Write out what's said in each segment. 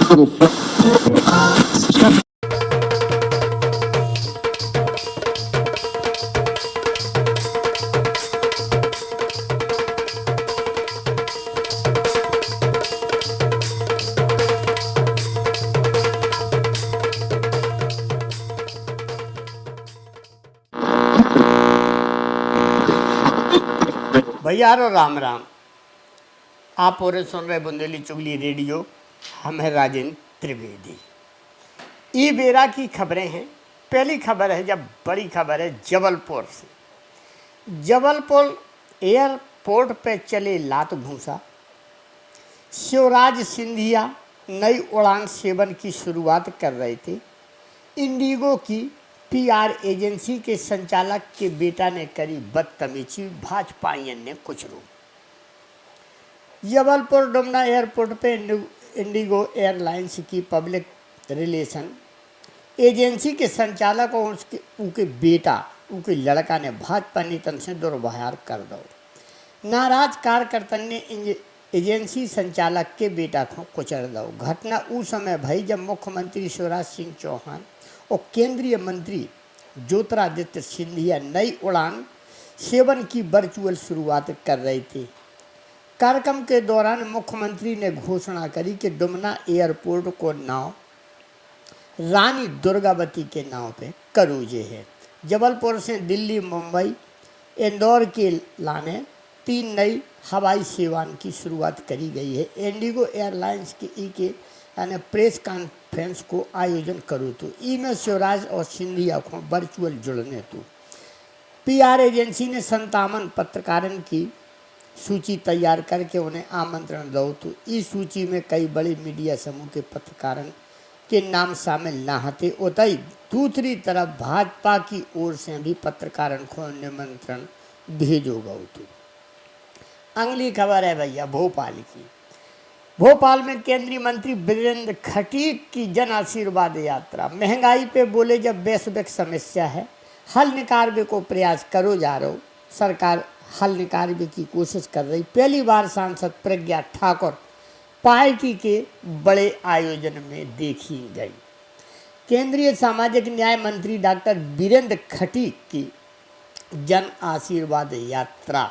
भैया राम राम। आप और सुन रहे बुंदेली चुगली रेडियो। हम है राजेंद्र त्रिवेदी। ई बेरा की खबरें हैं। पहली खबर है, जब बड़ी खबर है जबलपुर से। जबलपुर एयरपोर्ट पे चले लात भूसा। शिवराज सिंधिया नई उड़ान सेवन की शुरुआत कर रहे थे। इंडिगो की पीआर एजेंसी के संचालक के बेटा ने करी बदतमीजी, भाजपाइयों ने कुछ रोक। जबलपुर डुमना एयरपोर्ट पे इंडिगो एयरलाइंस की पब्लिक रिलेशन एजेंसी के संचालक और उनके बेटा, उनके लड़का ने भाजपा नेतन से दुर्व्यवहार कर दो। नाराज कार्यकर्ता ने एजेंसी संचालक के बेटा को कुचल दो। घटना उस समय भई जब मुख्यमंत्री शिवराज सिंह चौहान और केंद्रीय मंत्री ज्योतिरादित्य सिंधिया नई उड़ान सेवन की वर्चुअल शुरुआत कर रहे थे। कार्यक्रम के दौरान मुख्यमंत्री ने घोषणा करी कि डुमना एयरपोर्ट को नाव रानी दुर्गावती के नाव पे करूजे है। जबलपुर से दिल्ली, मुंबई, इंदौर के लाने 3 नई हवाई सेवाओं की शुरुआत करी गई है। इंडिगो एयरलाइंस के यानी प्रेस कॉन्फ्रेंस को आयोजन करूँ तो में शिवराज और सिंधिया को वर्चुअल जुड़ने तो पीआर एजेंसी ने 57 पत्रकारों की सूची तैयार करके उन्हें आमंत्रण दो तो इस सूची में कई बड़े मीडिया समूह के पत्रकारों के नाम शामिल न होते। उतई दूसरी तरफ भाजपा की ओर से भी पत्रकारों को निमंत्रण भेजो गो। तो अगली खबर है भैया भोपाल की। भोपाल में केंद्रीय मंत्री वीरेंद्र खटीक की जन आशीर्वाद यात्रा। महंगाई पे बोले जब वैश्विक समस्या है, हल निकालने को प्रयास करो जा रहा हो। सरकार हल निकालने की कोशिश कर रही। पहली बार सांसद प्रज्ञा ठाकुर पार्टी के बड़े आयोजन में देखी गई। केंद्रीय सामाजिक न्याय मंत्री डॉक्टर वीरेंद्र खटीक की जन आशीर्वाद यात्रा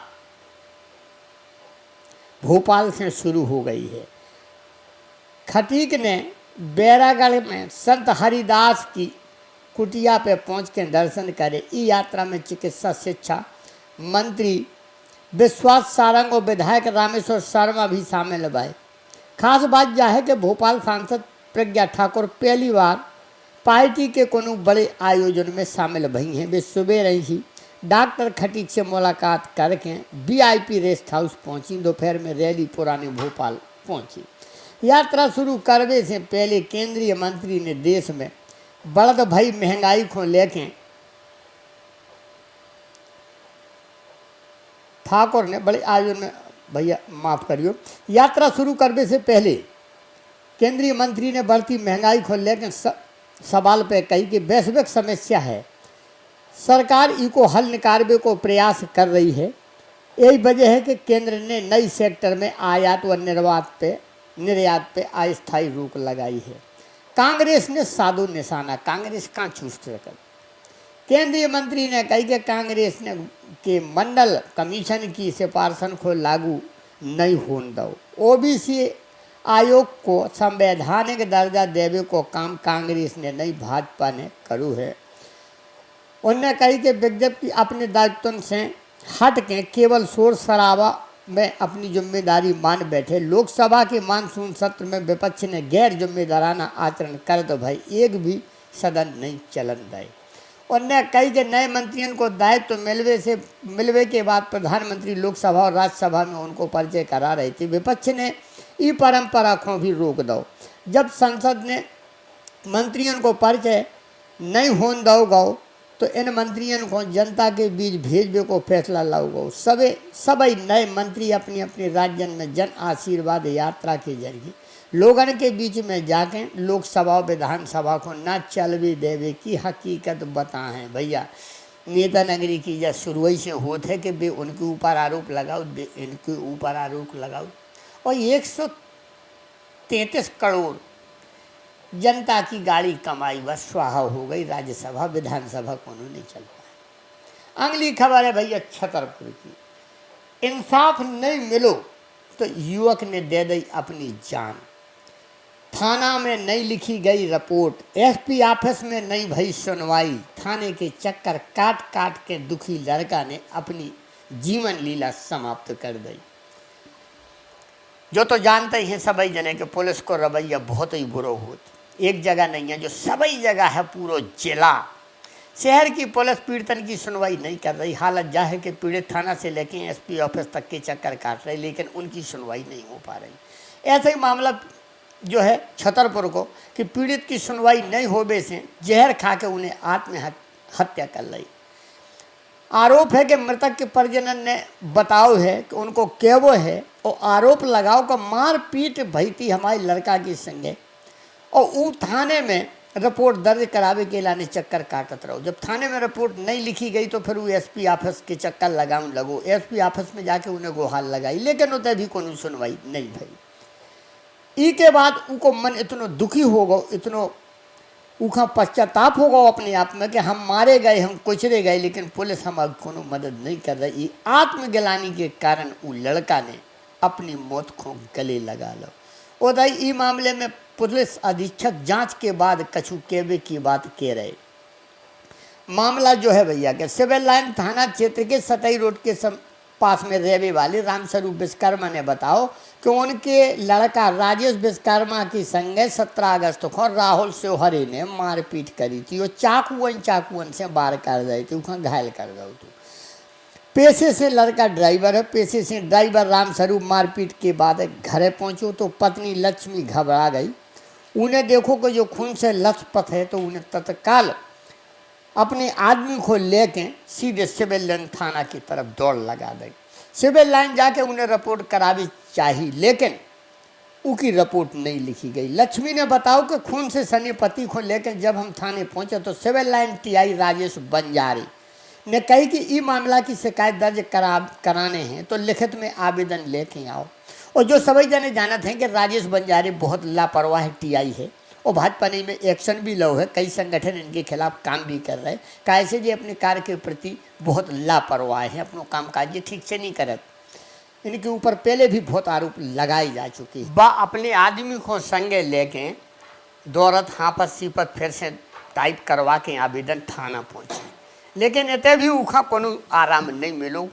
भोपाल से शुरू हो गई है। खटीक ने बैरागढ़ में संत हरिदास की कुटिया पे पहुंच के दर्शन करे। इस यात्रा में चिकित्सा शिक्षा मंत्री विश्वास सारंग और विधायक रामेश्वर शर्मा भी शामिल भये। खास बात यह है कि भोपाल सांसद प्रज्ञा ठाकुर पहली बार पार्टी के कोनो बड़े आयोजन में शामिल भई हैं। वे सुबह ही डॉक्टर खटीक से मुलाकात करके वीआईपी रेस्ट हाउस पहुंची। दोपहर में रैली पुराने भोपाल पहुंची। यात्रा शुरू करने से पहले केंद्रीय मंत्री ने देश में बढ़त भई महंगाई को लेके ठाकुर ने बड़े आयोजन में भैया माफ़ करियो। यात्रा शुरू करने से पहले केंद्रीय मंत्री ने बढ़ती महंगाई को लेकर सवाल पे कही कि वैश्विक समस्या है, सरकार इको हल निकालने को प्रयास कर रही है। यही वजह है कि केंद्र ने नई सेक्टर में आयात व निर्यात पे अस्थायी रोक लगाई है। कांग्रेस ने साधु निशाना, कांग्रेस कहाँ छूट सके। केंद्रीय मंत्री ने कही कि कांग्रेस ने के मंडल कमीशन की सिफारिशन को लागू नहीं होने दो। ओबीसी आयोग को संवैधानिक दर्जा देवे को काम कांग्रेस ने नहीं भाजपा ने करू है। उन्होंने कही कि विज्ञप्ति अपने दायित्व से हट के केवल शोर शराबा में अपनी जिम्मेदारी मान बैठे। लोकसभा के मानसून सत्र में विपक्ष ने गैर जिम्मेदाराना आचरण कर तो भाई एक भी सदन नहीं चलन दे। उन्होंने कही कि नए मंत्रियों को दायित्व मिलवे के बाद प्रधानमंत्री लोकसभा और राज्यसभा में उनको परिचय करा रही थी। विपक्ष ने ई परंपरा को भी रोक दो। जब संसद ने मंत्रियों को परिचय नहीं होने दोगे तो इन मंत्रियों को जनता के बीच भेजने को फैसला लाओगे। सभी नए मंत्री अपनी अपनी राज्य में जन आशीर्वाद यात्रा के जरिए लोगों के बीच में जाके लोकसभा विधानसभा को न चलवे देवे की हकीकत बताएं। भैया नेता नगरी की जब शुरू से होते है कि वे उनके ऊपर आरोप लगाओ, इनके ऊपर आरोप लगाओ। और 133 करोड़ जनता की गाड़ी कमाई बस स्वाहा हो गई, राज्यसभा विधानसभा को नहीं चल पाया। अगली खबर है भैया छतरपुर की। इंसाफ नहीं मिलो तो युवक ने दे दी अपनी जान। थाना में नहीं लिखी गई रिपोर्ट, एसपी ऑफिस में नहीं भई सुनवाई, थाने के चक्कर काट काट के दुखी लड़का ने अपनी जीवन लीला समाप्त कर दी। जो तो जानते ही हैं सभी जने कि पुलिस को रवैया बहुत ही बुरा होता, एक जगह नहीं है जो सभी जगह है, पूरा जिला शहर की पुलिस पीड़ितन की सुनवाई नहीं कर रही। हालत जा है कि पीड़ित थाना से लेकर एसपी ऑफिस तक के चक्कर काट रहे, लेकिन उनकी सुनवाई नहीं हो पा रही। ऐसा ही मामला जो है छतरपुर को कि पीड़ित की सुनवाई नहीं होने से जहर खा के उन्हें आत्महत्या कर ली। आरोप है कि मृतक के परिजनन ने बताओ है कि उनको केवो है और आरोप लगाओ का मार पीट भई थी हमारे लड़का की संगे, और वो थाने में रिपोर्ट दर्ज करावे के लाने चक्कर काटत रहो। जब थाने में रिपोर्ट नहीं लिखी गई तो फिर वो एसपी ऑफिस के चक्कर लगाऊं लगो, एसपी ऑफिस में जाके उन्हें गुहार लगाई, लेकिन उतने भी कोई सुनवाई नहीं भई। ई के बाद उनको मन इतना दुखी हो गो, इतना उखा पश्चाताप हो गो अपने आप में कि हम मारे गए, हम कुचरे गए, लेकिन पुलिस हम अब कोनो मदद नहीं कर रही। आत्मग्लानि के कारण वो लड़का ने अपनी मौत को गले लगा लो। और ई मामले में पुलिस अधीक्षक जांच के बाद कछु केवे की बात कह रहे। मामला जो है भैया के सिविल लाइन थाना क्षेत्र के सतई रोड के पास में रहने वाले रामस्वरूप विश्वकर्मा ने बताओ कि उनके लड़का राजेश विश्वकर्मा की संगे 17 अगस्त को राहुल सेवहरे ने मारपीट करी थी। वो चाकुअन से बार कर रही थी, वहाँ घायल कर गई थी। पेशे से लड़का ड्राइवर है, पेशे से ड्राइवर रामस्वरूप मारपीट के बाद घरे पहुँचो तो पत्नी लक्ष्मी घबरा गई। उन्हें देखो कि जो खून से लथपथ है तो उन्हें तत्काल अपने आदमी को लेके सीधे सिविल लाइन थाना की तरफ दौड़ लगा दी। सिविल लाइन जाके उन्हें रिपोर्ट करावी चाहिए, लेकिन उनकी रिपोर्ट नहीं लिखी गई। लक्ष्मी ने बताओ कि खून से सने पति को लेकर जब हम थाने पहुंचे तो Civil Line TI Rajesh Banjari ने कही कि ई मामला की शिकायत दर्ज कराने हैं तो लिखित में आवेदन लेके आओ। और जो सभी जने जानते हैं कि राजेश बंजारी बहुत लापरवाह टीआई है और भाजपा ने में एक्शन भी लो है, कई संगठन इनके खिलाफ काम भी कर रहे हैं। कैसे जी अपने कार्य के प्रति बहुत लापरवाह हैं, अपनों काम काज ठीक से नहीं करत। इनके ऊपर पहले भी बहुत आरोप लगाए जा चुके हैं। बा अपने आदमी को संगे लेके दौरत हापत सीपत फिर से टाइप करवा के आवेदन थाना पहुँचे, लेकिन इतने भी उखा कोनो आराम नहीं मिलो।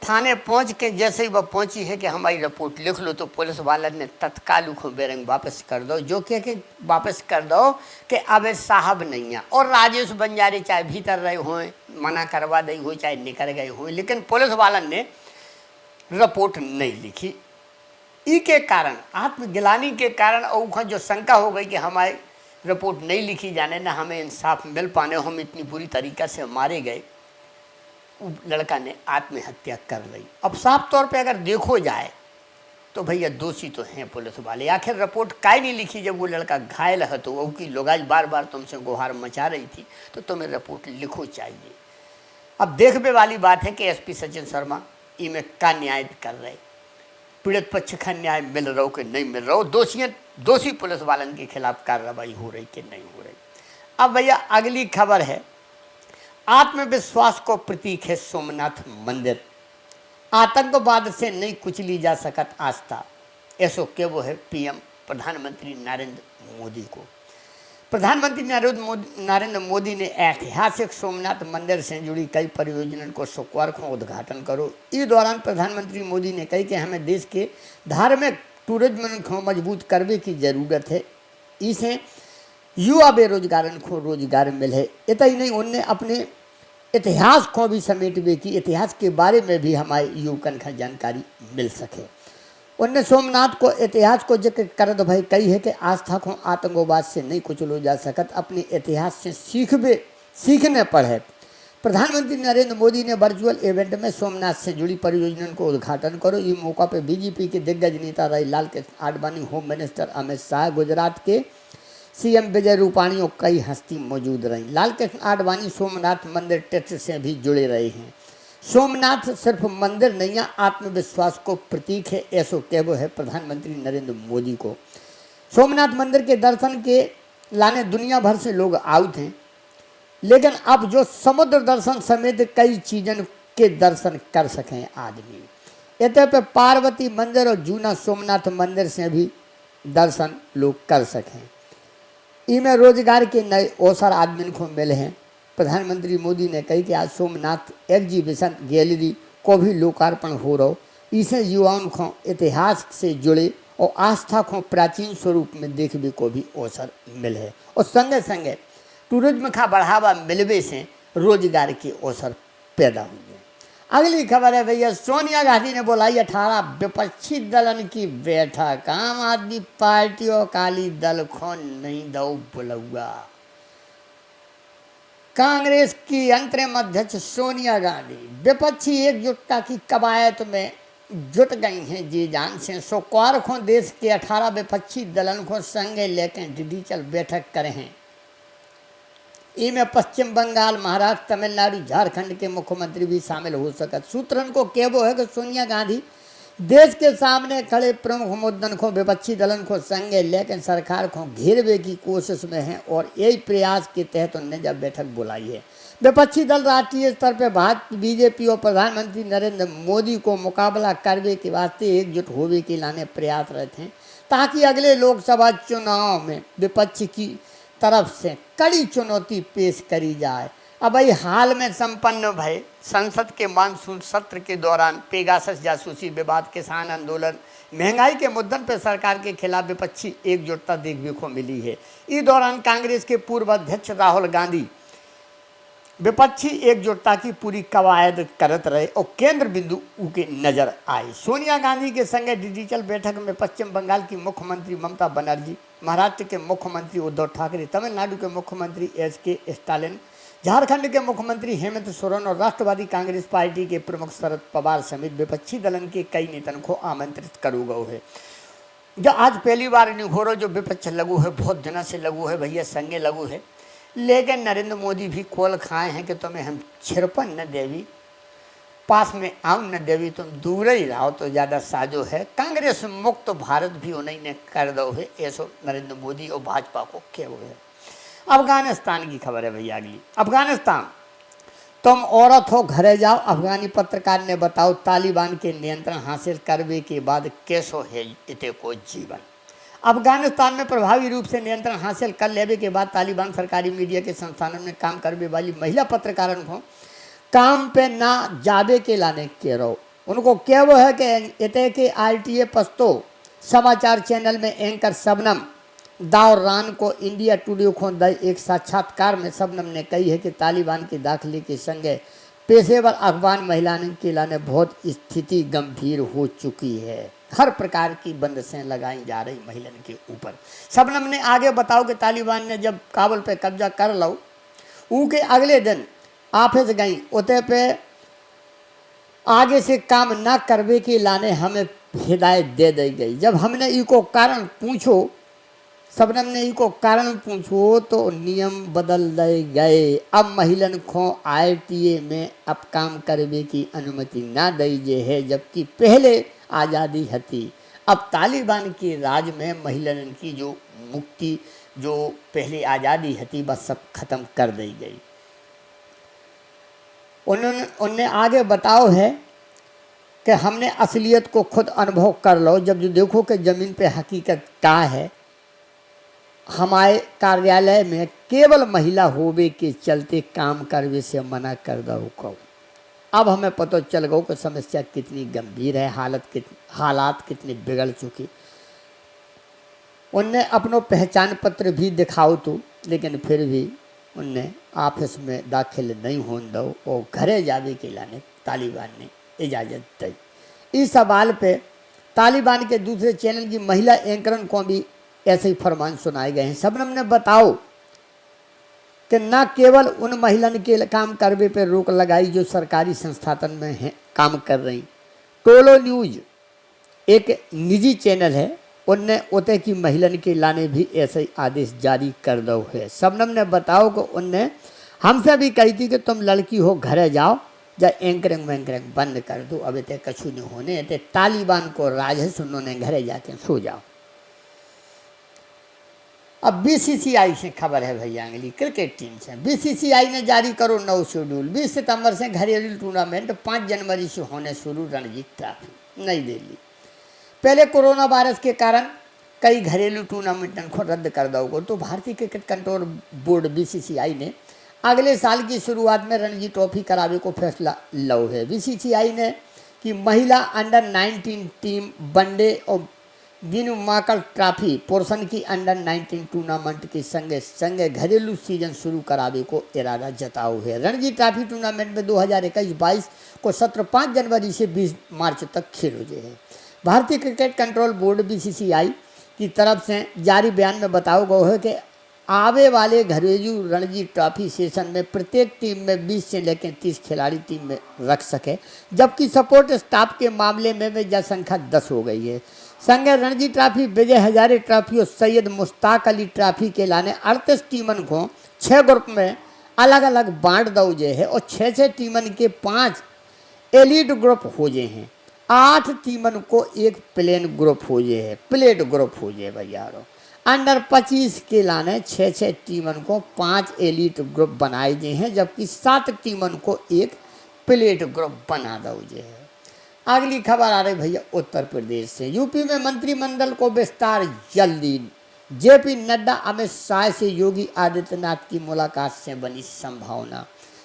थाने पहुंच के जैसे ही वह पहुंची है कि हमारी रिपोर्ट लिख लो तो पुलिस वाला ने तत्काल उनको बेरंग वापस कर दो, जो कि वापस कर दो कि अब साहब नहीं है। और राजेश बंजारी चाहे भीतर रहे हों, मना करवा दी हो, चाहे निकल गए हों, लेकिन पुलिस वाला ने रिपोर्ट नहीं लिखी। ई के कारण आत्मग्लानि के कारण और जो शंका हो गई कि हमारी रिपोर्ट नहीं लिखी जाने ना हमें इंसाफ मिल पाने, हम इतनी बुरी तरीक़ा से मारे गए, लड़का ने आत्महत्या कर ली। अब साफ तौर पे अगर देखो जाए तो भैया दोषी तो हैं पुलिस वाले। आखिर रिपोर्ट काहे नहीं लिखी जब वो लड़का घायल है तो उसकी लोगाई बार बार तुमसे गुहार मचा रही थी तो तुम्हें रिपोर्ट लिखो चाहिए। अब देखने वाली बात है कि एसपी सचिन शर्मा इमें का न्याय कर रहे, पीड़ित पक्ष का न्याय मिल रहा हो कि नहीं मिल रहा हो, दोषी पुलिस वालन के खिलाफ कार्रवाई हो रही कि नहीं हो रही। अब भैया अगली खबर है, आत्मविश्वास को प्रतीक है सोमनाथ मंदिर, आतंकवाद से नहीं कुचली जा सकत आस्था, ऐसो के वो है पीएम प्रधानमंत्री नरेंद्र मोदी को। प्रधानमंत्री नरेंद्र मोदी ने ऐतिहासिक सोमनाथ मंदिर से जुड़ी कई परियोजनाओं को शुक्रवार को उद्घाटन करो। इस दौरान प्रधानमंत्री मोदी ने कही कि हमें देश के धार्मिक टूरिज्म को मजबूत करने की ज़रूरत है, इसे युवा बेरोजगारन को रोजगार मिले। इतना ही नहीं, उनने अपने इतिहास को भी समेटने की, इतिहास के बारे में भी हमारे युवकन का जानकारी मिल सके। उनने सोमनाथ को इतिहास को जिक्र करत भाई कही है कि आस्था को आतंकवाद से नहीं कुचलो जा सकत, अपने इतिहास से सीखने पर है। प्रधानमंत्री नरेंद्र मोदी ने वर्चुअल इवेंट में सोमनाथ से जुड़ी परियोजना को उद्घाटन करो। इस मौका पर बीजेपी के दिग्गज नेता रहे लाल कृष्ण आडवाणी, होम मिनिस्टर अमित शाह, गुजरात के सीएम विजय रूपाणी और कई हस्ती मौजूद रही। लाल कृष्ण आडवाणी सोमनाथ मंदिर ट्रस्ट से भी जुड़े रहे हैं। सोमनाथ सिर्फ मंदिर नहीं है, आत्मविश्वास को प्रतीक है, ऐसो कहवो है प्रधानमंत्री नरेंद्र मोदी को। सोमनाथ मंदिर के दर्शन के लाने दुनिया भर से लोग आउट हैं, लेकिन अब जो समुद्र दर्शन समेत कई चीज़न के दर्शन कर सकें आदमी। इतने पे पार्वती मंदिर और जूना सोमनाथ मंदिर से भी दर्शन लोग कर सकें। इनमें रोजगार के नए अवसर आदमी को मिले हैं। प्रधानमंत्री मोदी ने कही कि आज सोमनाथ एग्जीबिशन गैलरी को भी लोकार्पण हो रहा, इसे युवाओं को इतिहास से जुड़े और आस्था को प्राचीन स्वरूप में देखने को भी अवसर मिले और संगे संगे टूरिज्म का बढ़ावा मिलने से रोजगार के अवसर पैदा होंगे। अगली खबर है भैया, सोनिया गांधी ने बुलाई 18 विपक्षी दलन की बैठक। आम आदमी पार्टी और अकाली दल को नहीं दो बुलौआ। कांग्रेस की अंतरिम अध्यक्ष सोनिया गांधी विपक्षी एकजुटता की कवायद में जुट गई हैं जी जान से। शुक्रवार को देश के 18 विपक्षी दलन को संगे लेकर डिजिटल बैठक करें हैं। इनमें पश्चिम बंगाल, महाराष्ट्र, तमिलनाडु, झारखंड के मुख्यमंत्री भी शामिल हो सकते। सूत्रन को कहवो है कि सोनिया गांधी देश के सामने खड़े प्रमुख मुद्दन को विपक्षी दलन को संगे लेकिन सरकार को घेरवे की कोशिश में है और यही प्रयास के तहत उन्होंने जब बैठक बुलाई है। विपक्षी दल राष्ट्रीय स्तर पर भाजपा, बीजेपी और प्रधानमंत्री नरेंद्र मोदी को मुकाबला करने के वास्ते एकजुट होने के लाने प्रयासरत हैं ताकि अगले लोकसभा चुनाव में विपक्ष की तरफ से कड़ी चुनौती पेश करी जाए। अब भाई हाल में संपन्न भय संसद के मानसून सत्र के दौरान पेगासस जासूसी विवाद, किसान आंदोलन, महंगाई के मुद्दन पर सरकार के खिलाफ विपक्षी एकजुटता देखने को मिली है। इस दौरान कांग्रेस के पूर्व अध्यक्ष राहुल गांधी विपक्षी एकजुटता की पूरी कवायद करत रहे और केंद्र बिंदु के नजर आए। सोनिया गांधी के संगे डिजिटल बैठक में पश्चिम बंगाल की मुख्यमंत्री ममता बनर्जी, महाराष्ट्र के मुख्यमंत्री उद्धव ठाकरे, तमिलनाडु के मुख्यमंत्री एस.के. स्टालिन, झारखंड के मुख्यमंत्री हेमंत सोरेन और राष्ट्रवादी कांग्रेस पार्टी के प्रमुख शरद पवार समेत विपक्षी दलन के कई नेताओं को आमंत्रित करू गए है। जो आज पहली बार नहीं हो रहा, जो विपक्ष लगू है बहुत दिनों से लगू है भैया, संगे लगू है, लेकिन नरेंद्र मोदी भी खोल खाए हैं कि तुम्हें हम छिरपन न देवी, पास में आऊँ न देवी, तुम दूर ही रहो तो ज़्यादा साजो है। कांग्रेस मुक्त भारत भी उन्हीं ने कर दो है, ऐसा नरेंद्र मोदी और भाजपा को क्या हुए है। अफगानिस्तान की खबर है भैया अगली। अफगानिस्तान, तुम औरत हो घरे जाओ। अफगानी पत्रकार ने बताओ तालिबान के नियंत्रण हासिल करने के बाद कैसो है इते को जीवन। अफगानिस्तान में प्रभावी रूप से नियंत्रण हासिल कर लेने के बाद तालिबान सरकारी मीडिया के संस्थानों में काम करने वाली महिला पत्रकारों को काम पे ना जाबे के लाने के रहो। उनको क्या वो है कि इते के RTA पस्तो समाचार चैनल में एंकर शबनम दाव रान को इंडिया टुडे को दी एक साक्षात्कार में शबनम ने कही है कि तालिबान के दाखिले के संगे पेशेवर अफगान महिलाओं के लाने बहुत स्थिति गंभीर हो चुकी है। हर प्रकार की बंदिशें लगाई जा रही महिलाओं के ऊपर। शबनम ने आगे बताओ कि तालिबान ने जब काबुल पे कब्जा कर लो, उनके अगले दिन ऑफिस गई, उते पे आगे से काम ना करवे के लाने हमें हिदायत दे दी गई। जब हमने इको कारण पूछो, शबनम ने इको कारण पूछो तो नियम बदल दिए गए। अब महिलन को RTA में अब काम करने की अनुमति ना दी है, जबकि पहले आज़ादी हती। अब तालिबान के राज में महिलन की जो मुक्ति, जो पहले आज़ादी हती, बस सब खत्म कर दी गई। उन्होंने आगे बताओ है कि हमने असलियत को खुद अनुभव कर लो। जब जो देखो कि ज़मीन पे हकीकत क्या है। हमारे कार्यालय में केवल महिला होवे के चलते काम करने से मना कर दो को। अब हमें पता चल गया कि समस्या कितनी गंभीर है, हालात कितने बिगड़ चुकी। उनने अपनो पहचान पत्र भी दिखाओ तो, लेकिन फिर भी उनने ऑफिस में दाखिल नहीं होने दो और घरे जाने के लाने तालिबान ने इजाज़त दी। इस सवाल पे तालिबान के दूसरे चैनल की महिला एंकरन को भी ऐसे ही फरमान सुनाए गए हैं। शबनम ने बताओ कि न केवल उन महिलाओं के काम करने पर रोक लगाई जो सरकारी संस्थान में हैं काम कर रही। टोलो न्यूज एक निजी चैनल है, उनने उते की महिलाओं के लाने भी ऐसे ही आदेश जारी कर दो है। शबनम ने बताओ कि उनने हमसे भी कही थी कि तुम लड़की हो घरे जाओ, जब एंकरिंग वैंकरिंग बंद कर दो, अब इतने कछु नहीं होने, इतने तालिबान को राज है, उन्होंने घरे जाके सो जाओ। अब बीसीसीआई से खबर है भैया, अगली क्रिकेट टीम से। बीसीसीआई ने जारी करो नौ शेड्यूल। 20 सितंबर से घरेलू टूर्नामेंट, 5 जनवरी से होने शुरू रणजी ट्रॉफी नई दिल्ली। पहले कोरोना वायरस के कारण कई घरेलू टूर्नामेंट को रद्द कर दोगे, तो भारतीय क्रिकेट कंट्रोल बोर्ड बीसीसीआई ने अगले साल की शुरुआत में रणजी ट्रॉफी करावे को फैसला लो है। बीसीसीआई ने कि महिला अंडर 19 टीम वनडे और विनु माकल ट्रॉफी पोर्शन की अंडर 19 टूर्नामेंट के संगे संगे घरेलू सीजन शुरू करावे को इरादा जताओ है। रणजी ट्रॉफी टूर्नामेंट में 2021-22 को सत्र 5 जनवरी से 20 मार्च तक खेलो जे है। भारतीय क्रिकेट कंट्रोल बोर्ड बीसीसीआई की तरफ से जारी बयान में बताया गया है कि आवे वाले घरेलू रणजी ट्रॉफी सेशन में प्रत्येक टीम में 20 से लेकर 30 खिलाड़ी टीम में रख सके, जबकि सपोर्ट स्टाफ के मामले में यह संख्या 10 हो गई है। संघ रणजी ट्रॉफी, विजय हजारे ट्रॉफी और सैयद मुश्ताक अली ट्रॉफी के लाने 38 टीमन को 6 ग्रुप में अलग अलग बांट दो जे है और 6 टीमन के 5 एलिट ग्रुप हो जे हैं। 8 टीमन को एक प्लेन ग्रुप हो जे है, प्लेट ग्रुप हो जे भैया। अंडर 25 के लाने 6 टीमन को 5 एलिट ग्रुप बनाए गए हैं, जबकि 7 टीमन को एक प्लेट ग्रुप बना दो जे है। अगली खबर आ रही भैया उत्तर प्रदेश से। यूपी में मंत्रिमंडल को विस्तार जल्दी। जेपी नड्डा, अमित शाह से योगी आदित्यनाथ की मुलाकात से बनी संभावना।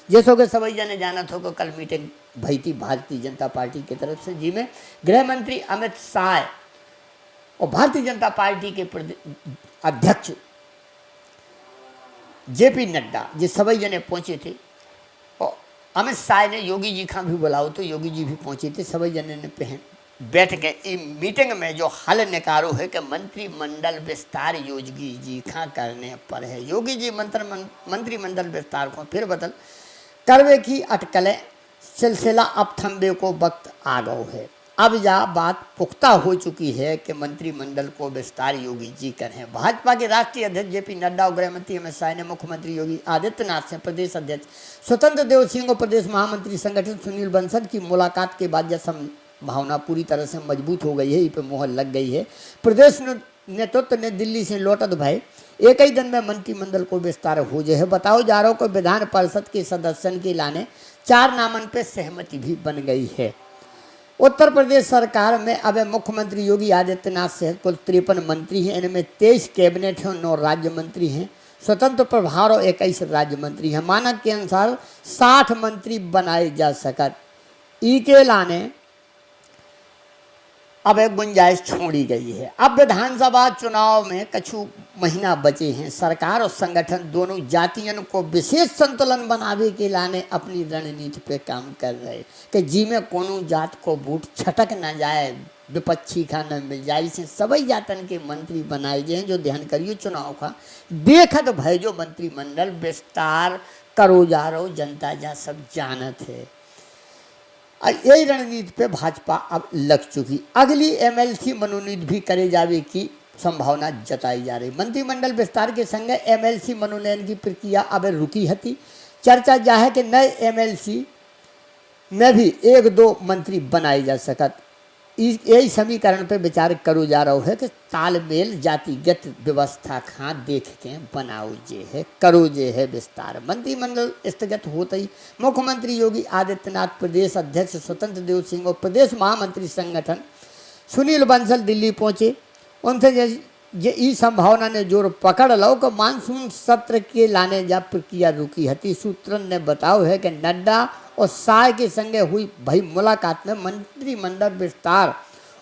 जैसो कि सभी जने जाना था कि कल मीटिंग भई थी भारतीय जनता पार्टी की तरफ से, जिसमें गृह मंत्री अमित शाह और भारतीय जनता पार्टी के अध्यक्ष जेपी नड्डा जी सभी जने पहुंचे थे और अमित शाह ने योगी जी का भी बुलाओ तो योगी जी भी पहुंचे थे। सभी जने ने बैठ के इस मीटिंग में जो हल निकालो है कि मंत्रिमंडल विस्तार योगी जी का करने पर है। योगी जी मंत्रिमंडल विस्तार को फिर बदल करवे की अटकलें सिलसिला अब थम्बे को वक्त आ गओ है। अब यह बात पुख्ता हो चुकी है कि मंत्रिमंडल को विस्तार योगी जी करें। भाजपा के राष्ट्रीय अध्यक्ष जेपी नड्डा और गृह मंत्री अमित शाह ने मुख्यमंत्री योगी आदित्यनाथ से प्रदेश अध्यक्ष स्वतंत्र देव सिंह और प्रदेश महामंत्री संगठन सुनील बंसल की मुलाकात के बाद यह संभावना पूरी तरह से मजबूत हो गई है, इस पर मोहर लग गई है। प्रदेश नेतृत्व ने दिल्ली से लौटत भाई एक ही दिन में मंत्रिमंडल को विस्तार हो जाए। बताओ जा रहा हो कि विधान परिषद के सदस्यों के लाने 4 नामन पर सहमति भी बन गई है। उत्तर प्रदेश सरकार में अब मुख्यमंत्री योगी आदित्यनाथ से कुल 53 मंत्री हैं। इनमें 23 कैबिनेट हैं और 9 राज्य मंत्री हैं। स्वतंत्र प्रभार और 21 राज्य मंत्री हैं। मानक के अनुसार 60 मंत्री बनाए जा सकत। ई के लाने अब एक गुंजाइश छोड़ी गई है। अब विधानसभा चुनाव में कछु महीना बचे हैं। सरकार और संगठन दोनों जातियों को विशेष संतुलन बनावे के लाने अपनी रणनीति पे काम कर रहे कि जी में कोनो जात को वोट छटक ना जाए, विपक्षी का न मिल जाए। इसे सभी जातन के मंत्री बनाए गए हैं। जो ध्यान करियो चुनाव का देखत भाई जो मंत्रिमंडल विस्तार करो जा रहो जनता जा सब जानत है। यही रणनीति पे भाजपा अब लग चुकी। अगली एमएलसी मनोनीत भी करे जावे की संभावना जताई जा रही। मंत्रिमंडल विस्तार के संग एमएलसी मनोनयन की प्रक्रिया अब रुकी हती। चर्चा जा है कि नए एमएलसी में भी 1-2 मंत्री बनाए जा सकत। यही समीकरण पे विचार करो जा रहा है कि तालमेल जातिगत व्यवस्था खा देख के बनाओ जे है करो जे है विस्तार। मंत्रिमंडल स्थगित होते ही मुख्यमंत्री योगी आदित्यनाथ, प्रदेश अध्यक्ष स्वतंत्र देव सिंह और प्रदेश महामंत्री संगठन सुनील बंसल दिल्ली पहुंचे। उनसे ये संभावना ने जोर पकड़ लो कि मानसून सत्र के लाने जा प्रक्रिया रुकी हती। सूत्रन ने बताओ है कि नड्डा और शाह के संगे हुई भई मुलाकात में मंत्रिमंडल विस्तार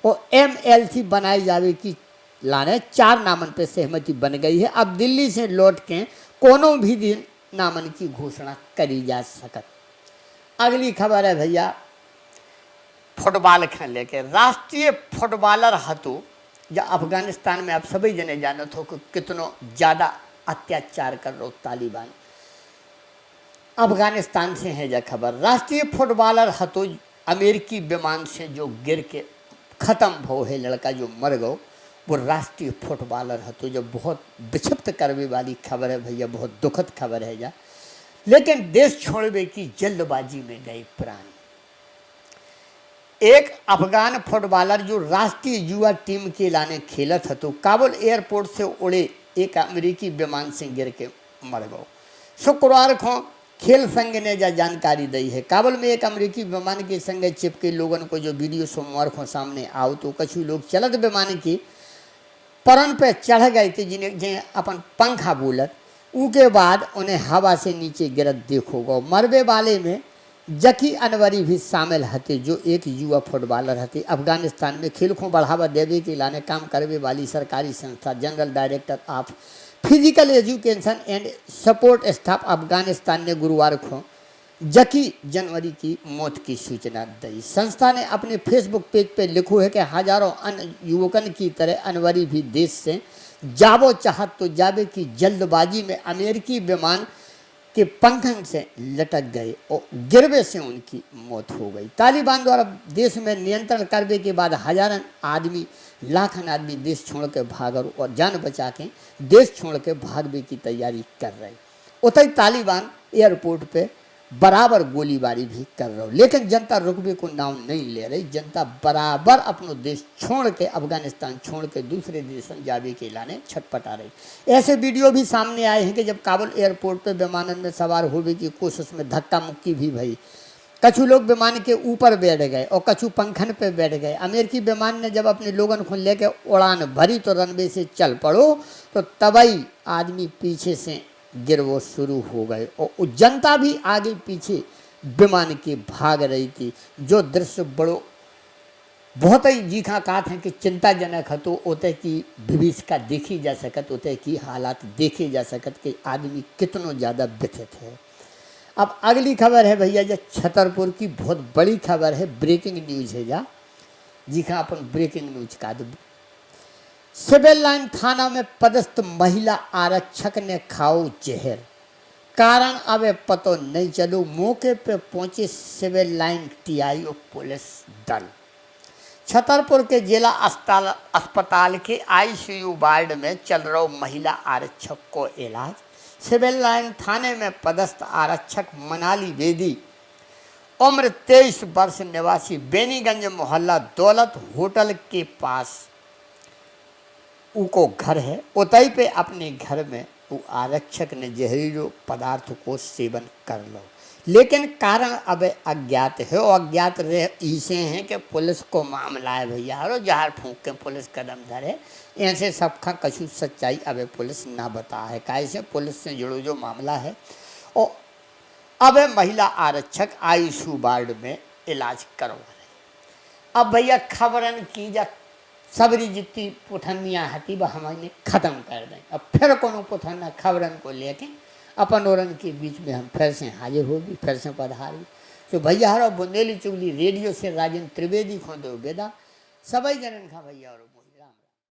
और एमएलसी बनाए जावे की लाने 4 नामन पे सहमति बन गई है। अब दिल्ली से लौट के कोनो भी दिन नामन की घोषणा करी जा सकत। अगली खबर है भैया फुटबॉल खेल लेके। राष्ट्रीय फुटबॉलर हतु या अफगानिस्तान में आप सभी जने जानत हो कि कितनो ज़्यादा अत्याचार कर रहा तालिबान। अफगानिस्तान से है यह खबर। राष्ट्रीय फुटबॉलर हतो अमेरिकी विमान से जो गिर के ख़त्म हो है, लड़का जो मर गो, वो राष्ट्रीय फुटबॉलर हतो। जो बहुत विक्षिप्त करने वाली खबर है भैया, बहुत दुखद खबर है जा। लेकिन देश छोड़ने की जल्दबाजी में गए प्राण। एक अफगान फुटबॉलर जो राष्ट्रीय युवा टीम के लाने खेलत हतो काबुल एयरपोर्ट से उड़े एक अमेरिकी विमान से गिर के मर गो। शुक्रवार को खेल संघ ने जा जानकारी दी है। काबुल में एक अमेरिकी विमान के संग चिपके लोगन को जो वीडियो सोमवार को सामने आओ तो कछु लोग चलत विमान की परन पे चढ़ गए थे जिन्हें अपन पंखा बोलत। उसके बाद उन्हें हवा से नीचे गिरत देखो गो। मरबे वाले में जकी अनवरी भी शामिल हते जो एक युवा फुटबॉलर हते। अफगानिस्तान में खेल को बढ़ावा देवे के लाने काम करने वाली सरकारी संस्था general director of physical education and support staff Afghanistan ने गुरुवार को जकी जनवरी की मौत की सूचना दी। संस्था ने अपने फेसबुक पेज पे लिखो है कि हजारों अन्य युवकन की तरह अनवरी भी देश से जाबो चाहत तो जाबे की जल्दबाजी में अमेरिकी विमान के पंखन से लटक गए और गिरवे से उनकी मौत हो गई। तालिबान द्वारा देश में नियंत्रण करने के बाद हजारन आदमी लाखन आदमी देश छोड़ के भाग और जान बचा के देश छोड़ के भागने की तैयारी कर रहे। उतई तालिबान एयरपोर्ट पे बराबर गोलीबारी भी कर रहे हो, लेकिन जनता रुकने को नाम नहीं ले रही। जनता बराबर अपनो देश छोड़ के अफगानिस्तान छोड़ के दूसरे देशन जावे के लाने छटपटा रही। ऐसे वीडियो भी सामने आए हैं कि जब काबुल एयरपोर्ट पे विमानन में सवार होने की कोशिश में धक्का मुक्की भी भई। कछु लोग विमान के ऊपर बैठ गए और कछु पंखन पे बैठ गए। अमेरिकी विमान ने जब अपने लोगन को लेकर उड़ान भरी तो रनवे से चल पड़ो तो तबई आदमी पीछे से गिरवो शुरू हो गए और जनता भी आगे पीछे विमान के भाग रही थी। जो दृश्य बड़ो बहुत ही जीखा कात है कि चिंताजनक है। तो उतने की भविष्य देखी जा सकत, उतने की हालात देखे जा सकत कि आदमी कितनों ज़्यादा व्यथित है। अब अगली खबर है भैया जो छतरपुर की बहुत बड़ी खबर है, ब्रेकिंग न्यूज़ है जा जीखा अपन ब्रेकिंग न्यूज का दो। सिविल लाइन थाना में पदस्थ महिला आरक्षक ने खाओ जहर, कारण अब पतो नहीं चलो। मौके पे पहुंचे सिविल लाइन टीआई और पुलिस दल। छतरपुर के जिला अस्पताल के आईसीयू वार्ड में चल रहा महिला आरक्षक को इलाज। सिविल लाइन थाने में पदस्थ आरक्षक मनाली बेदी उम्र 23 वर्ष निवासी बेनीगंज मोहल्ला दौलत होटल के पास उको घर है। उतई पे अपने घर में वो आरक्षक ने जहरीलो पदार्थ को सेवन कर लो, लेकिन कारण अब अज्ञात है। और अज्ञात इसे हैं कि पुलिस को मामला है भैया और जहर फूंक के पुलिस कदम धरे। ऐसे सबका कछु सच्चाई अब पुलिस ना बता है। कैसे पुलिस से जुड़ो जो मामला है। और अब महिला आरक्षक आईसीयू वार्ड में इलाज करवा रहे। अब भैया खबरन की जा सबरी जितनी पुथनियाँ हती वह हमारे ख़त्म कर दें। अब फिर कोनो पुथना खबरन को लेके अपन औरन के बीच में हम फिर से हाजिर होगी, फिर से पधारी। तो भैया हरो बुंदेली चुगली रेडियो से राजेंद्र त्रिवेदी खो दो बेदा सबाई जनन खा भैया और